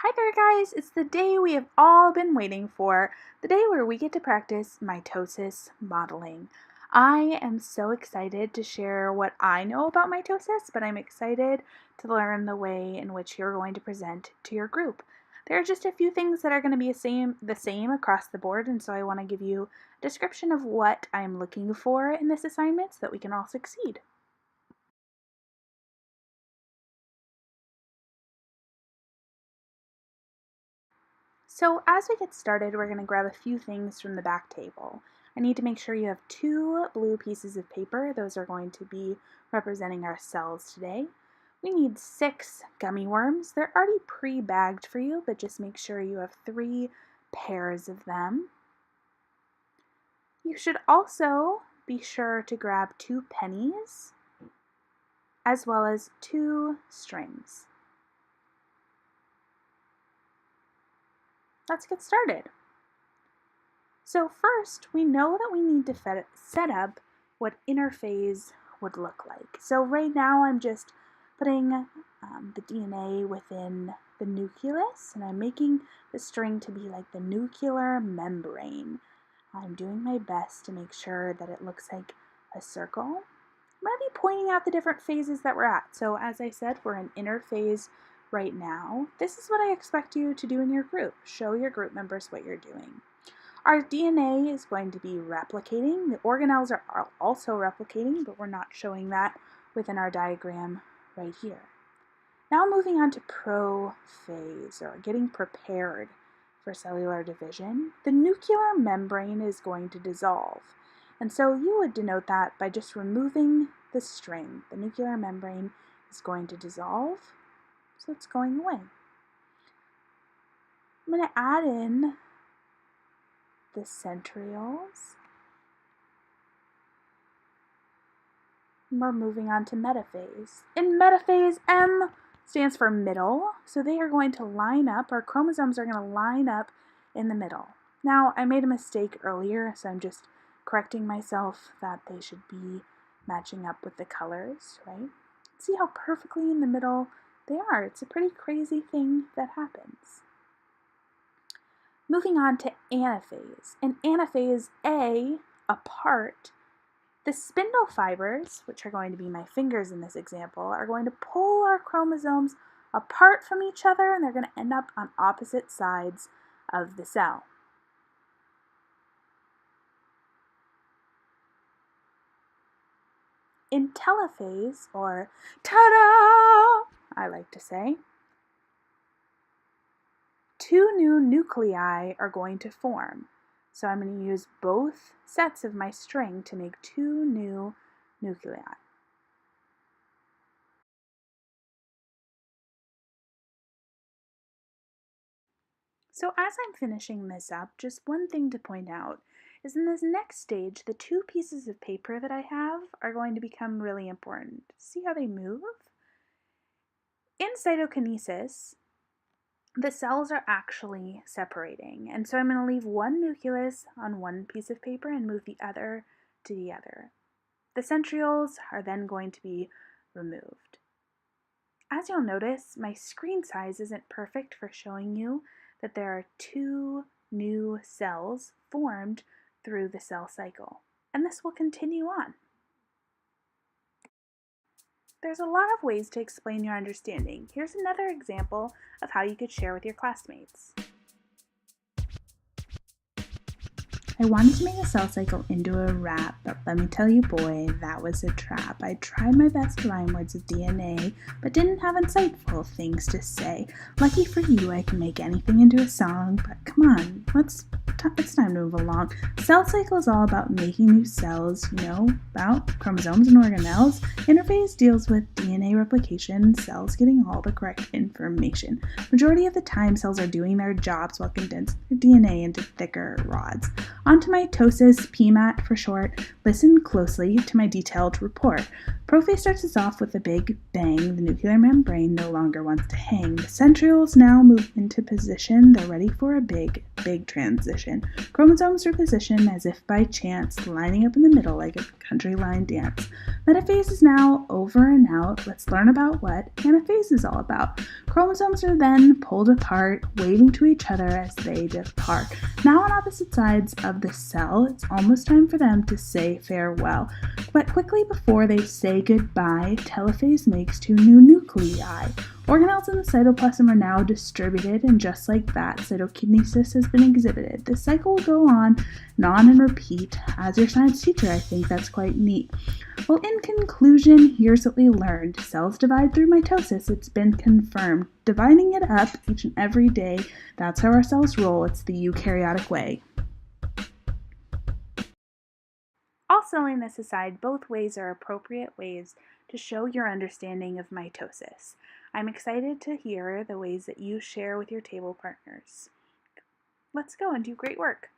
Hi there guys, it's the day we have all been waiting for, the day where we get to practice mitosis modeling. I am so excited to share what I know about mitosis, but I'm excited to learn the way in which you're going to present to your group. There are just a few things that are going to be the same across the board, and so I want to give you a description of what I'm looking for in this assignment so that we can all succeed. So as we get started, we're going to grab a few things from the back table. I need to make sure you have 2 blue pieces of paper. Those are going to be representing our cells today. We need 6 gummy worms. They're already pre-bagged for you, but just make sure you have 3 pairs of them. You should also be sure to grab 2 pennies, as well as 2 strings. Let's get started. So first, we know that we need to set up what interphase would look like. So right now I'm just putting the DNA within the nucleus, and I'm making the string to be like the nuclear membrane. I'm doing my best to make sure that it looks like a circle. I'm going to be pointing out the different phases that we're at. So as I said, we're in interphase right now. This is what I expect you to do in your group. Show your group members what you're doing. Our DNA is going to be replicating. The organelles are also replicating, but we're not showing that within our diagram right here. Now moving on to prophase, or getting prepared for cellular division. The nuclear membrane is going to dissolve. And so you would denote that by just removing the string. The nuclear membrane is going to dissolve, so it's going away. I'm going to add in the centrioles. And we're moving on to metaphase. In metaphase, M stands for middle, so they are going to line up, our chromosomes are going to line up in the middle. Now, I made a mistake earlier, so I'm just correcting myself that they should be matching up with the colors, right? See how perfectly in the middle they are. It's a pretty crazy thing that happens. Moving on to anaphase. In anaphase A, apart, the spindle fibers, which are going to be my fingers in this example, are going to pull our chromosomes apart from each other, and they're going to end up on opposite sides of the cell. In telophase, or ta-da, I like to say, 2 new nuclei are going to form. So I'm going to use both sets of my string to make 2 new nuclei. So as I'm finishing this up, just one thing to point out is in this next stage, the 2 pieces of paper that I have are going to become really important. See how they move? In cytokinesis, the cells are actually separating. And so I'm going to leave one nucleus on one piece of paper and move the other to the other. The centrioles are then going to be removed. As you'll notice, my screen size isn't perfect for showing you that there are 2 new cells formed through the cell cycle. And this will continue on. There's a lot of ways to explain your understanding. Here's another example of how you could share with your classmates. I wanted to make a cell cycle into a rap, but let me tell you, boy, that was a trap. I tried my best to rhyme words with DNA, but didn't have insightful things to say. Lucky for you, I can make anything into a song, but come on, it's time to move along. Cell cycle is all about making new cells, about chromosomes and organelles. Interphase deals with DNA replication, cells getting all the correct information. Majority of the time, cells are doing their jobs while condensing their DNA into thicker rods. On to mitosis, PMAT for short. Listen closely to my detailed report. Prophase starts us off with a big bang. The nuclear membrane no longer wants to hang. The centrioles now move into position. They're ready for a big transition. Chromosomes are positioned as if by chance, lining up in the middle like a country line dance. Metaphase is now over and out. Let's learn about what anaphase is all about. Chromosomes are then pulled apart, waving to each other as they depart. Now on opposite sides of the cell, it's almost time for them to say farewell. But quickly before they say goodbye, telophase makes 2 new nuclei. Organelles in the cytoplasm are now distributed, and just like that, cytokinesis has been exhibited. This cycle will go on and repeat. As your science teacher, I think that's quite neat. Well, in conclusion, here's what we learned. Cells divide through mitosis. It's been confirmed. Dividing it up each and every day, that's how our cells roll. It's the eukaryotic way. All silliness aside, both ways are appropriate ways to show your understanding of mitosis. I'm excited to hear the ways that you share with your table partners. Let's go and do great work.